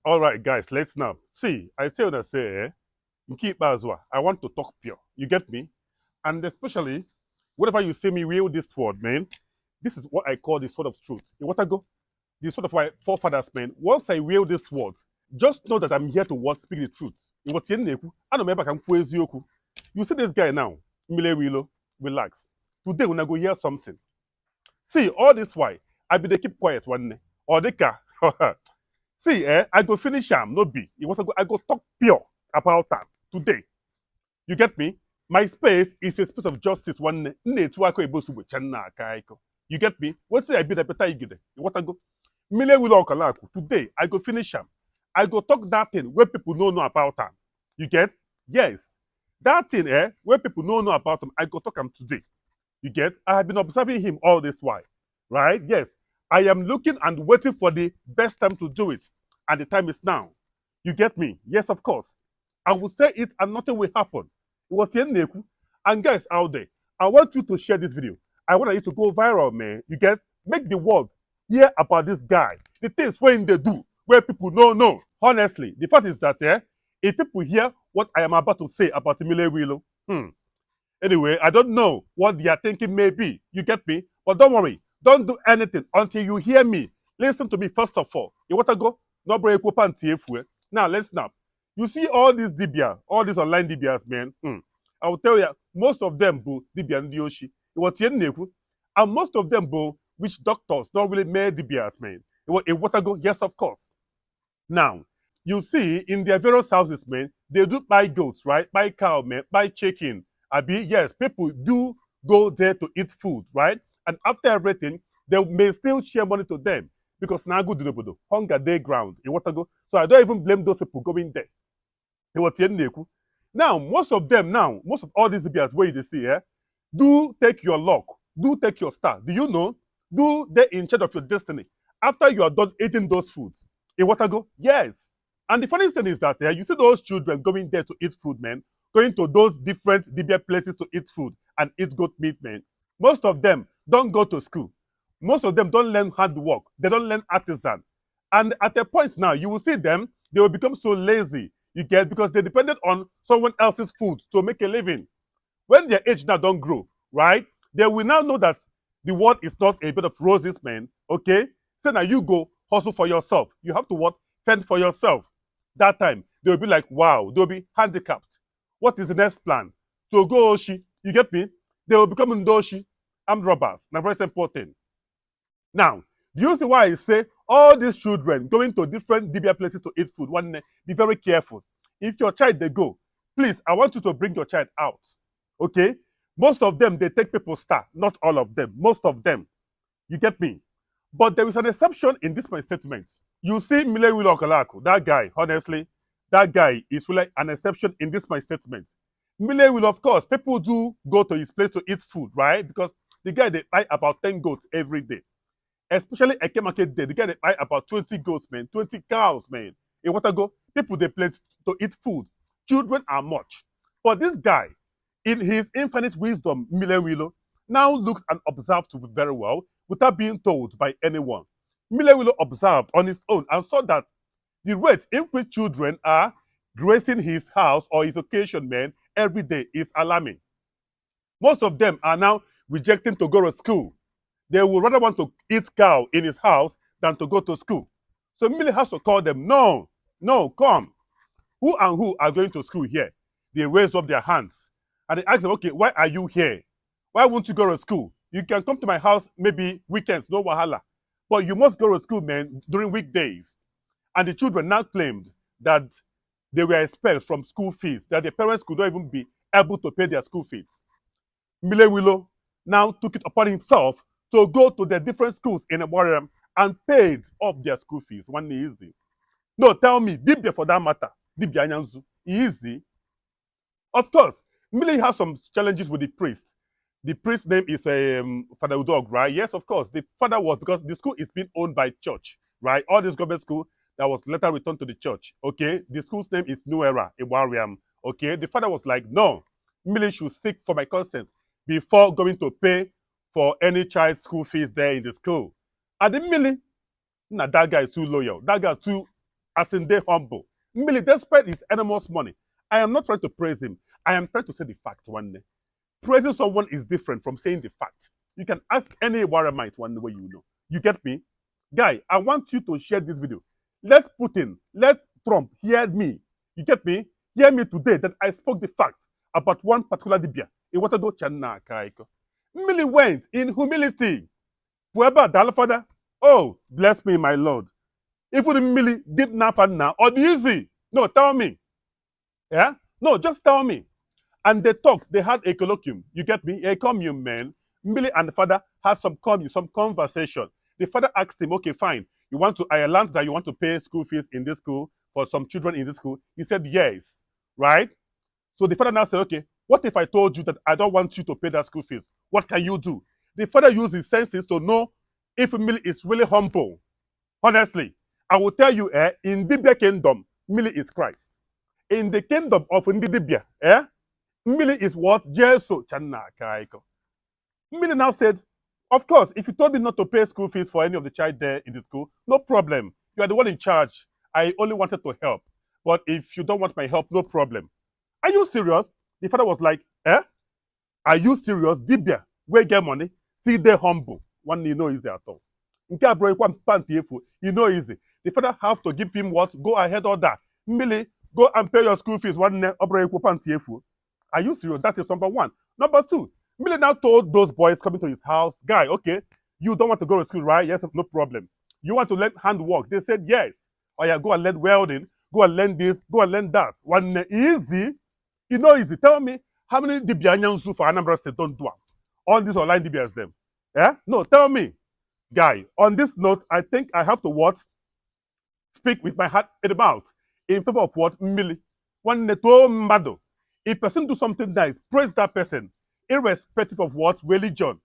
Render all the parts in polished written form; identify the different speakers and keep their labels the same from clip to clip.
Speaker 1: All right, guys, let's now see. I tell you, say, keep as well. I want to talk pure. You get me? And especially, whenever you see me wield this sword, man, this is what I call the sword of truth. You want to go? The sword of my forefathers, man. Once I wield this sword, just know that I'm here to what speak the truth. You want to I don't remember You see this guy now, Enweilo, relax. Today, when I go hear something, see all this why I be they keep quiet one day. Or they can. See, I go finish am, no be. You want to go, I go talk pure about am today. You get me? My space is a space of justice one na-etu aka ebosu bụ channa aka iko. You get me? What say I be the better igide? You want to go? Mile will okalaku. Today, I go finish am. I go talk that thing where people no know about am. You get? Yes. That thing, where people no know about him, I go talk am today. You get? I have been observing him all this while. Right? Yes. I am looking and waiting for the best time to do it. And the time is now. You get me? Yes, of course. I will say it and nothing will happen. It was Neku. And guys out there, I want you to share this video. I want you to go viral, man. You get? Make the world hear about this guy. The things when they do, where people don't know. Honestly, the fact is that if people hear what I am about to say about Enweilo, anyway, I don't know what they are thinking may be. You get me? But don't worry. Don't do anything until you hear me. Listen to me first of all. You want to go? No break open TFU. Now let's snap. You see all these DBA, all these online DBAs, man. I will tell you, most of them bo DBA and Yoshi. And most of them bo which doctors don't really make DBAs, man. It want to go? Yes, of course. Now, you see in their various houses, man, they do buy goats, right? Buy cow, man, buy chicken. Abi, yes, people do go there to eat food, right? And after everything, they may still share money to them because now good do hunger day ground. You want to go? So I don't even blame those people going there. Now, most of all these BS where you see, do take your luck, do take your star. Do you know? Do they in charge of your destiny after you are done eating those foods? In water go? Yes. And the funny thing is that you see those children going there to eat food, man, going to those different DBA places to eat food and eat goat meat, man. Most of them don't go to school. Most of them don't learn hard work. They don't learn artisan. And at a point now, you will see them, they will become so lazy, you get, because they depended on someone else's food to make a living. When their age now don't grow, right, they will now know that the world is not a bed of roses, man, okay? So now you go hustle for yourself. You have to what? Fend for yourself. That time, they'll be like, wow, they'll be handicapped. What is the next plan? To go Oshi, you get me? They will become Ndoshi, armed robbers. Now, very simple thing. Now, do you see why I say all these children going to different DBA places to eat food? One, be very careful. If your child they go, please, I want you to bring your child out. Okay? Most of them, they take people's star. Not all of them. Most of them. You get me? But there is an exception in this my statement. You see Enweilo Okalaku, that guy, honestly, that guy is really an exception in this my statement. Enweilo, of course, people do go to his place to eat food, right? Because the guy, they buy about 10 goats every day. Especially Eke Market Day, the guy, they buy about 20 goats, man, 20 cows, man. In what I go, people, they play to eat food. Children are much. But this guy, in his infinite wisdom, Enweilo, now looks and observes very well without being told by anyone. Enweilo observed on his own and saw that the rate in which children are gracing his house or his occasion, man, every day is alarming. Most of them are now rejecting to go to school. They would rather want to eat cow in his house than to go to school. So Nmili has to call them, no, no, come. Who and who are going to school here? They raise up their hands and they ask them, okay, why are you here? Why won't you go to school? You can come to my house maybe weekends, no wahala. But you must go to school, man, during weekdays. And the children now claimed that they were expelled from school fees, that their parents could not even be able to pay their school fees. Enweilo now took it upon himself to go to the different schools in Iboram and paid off their school fees. One easy. No, tell me, Dibia for that matter, Dibia Nyanzu, easy. Of course, Enweilo has some challenges with the priest. The priest's name is Father Udog, right? Yes, of course. The father was, because the school is being owned by church, right? All this government school that was later returned to the church, okay? The school's name is New Era, Iwariam, okay? The father was like, no, Nmili should seek for my consent before going to pay for any child's school fees there in the school. And the Nmili, nah, that guy too loyal. That guy too as in they humble. Nmili, despite his enormous money, I am not trying to praise him. I am trying to say the fact one day. Praising someone is different from saying the fact. You can ask any Waramite one way you know. You get me? Guy, I want you to share this video. Let Putin, let Trump hear me. You get me? Hear me today that I spoke the fact about one particular Libya. Nmili went in humility. Whoever the father, oh, bless me, my Lord. If Nmili did nothing now, or easy. No, tell me. Yeah? No, just tell me. And they talked, they had a colloquium. You get me? A commune, man. Nmili and the father had some commune, some conversation. The father asked him, okay, fine. You want to Ireland that you want to pay school fees in this school for some children in this school? He said, yes. Right? So the father now said, okay, what if I told you that I don't want you to pay that school fees? What can you do? The father used his senses to know if Nmili is really humble. Honestly, I will tell you, in Dibia kingdom, Nmili is Christ. In the kingdom of Ndidibia, Nmili is what? Jesu Channa Kaiko. Nmili now said, of course, if you told me not to pay school fees for any of the child there in the school, no problem. You are the one in charge. I only wanted to help. But if you don't want my help, no problem. Are you serious? The father was like, Are you serious? Dibia, where get money? See, they humble. One, you know, easy at all. You know, easy. The father have to give him what? Go ahead order. Nmili, go and pay your school fees. Are you serious? That is number one. Number two, Nmili now told those boys coming to his house, guy, okay, you don't want to go to school, right? Yes, no problem. You want to learn handwork? They said yes. Oh yeah, go and learn welding. Go and learn this. Go and learn that. One easy. You know, easy. Tell me, how many DBA for Anambra State don't do all these online DBAs them? Yeah? No, tell me. Guy, on this note, I think I have to what? Speak with my heart in the mouth in favor of what? Nmili. One neto mado. If person do something nice, praise that person, irrespective of what religion.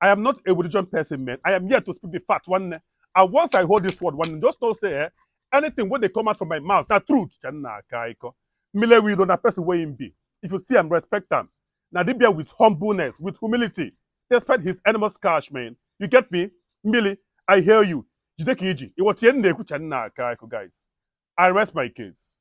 Speaker 1: I am not a religion person, man. I am here to speak the fact. One, and once I hold this word, one just don't say anything when they come out from my mouth. That truth. Nmili we don't person where him be. If you see him, respect him. Now they be with humbleness, with humility, despite his enormous cash, man. You get me? Nmili, I hear you. Jide Kiji. It was guys. I rest my case.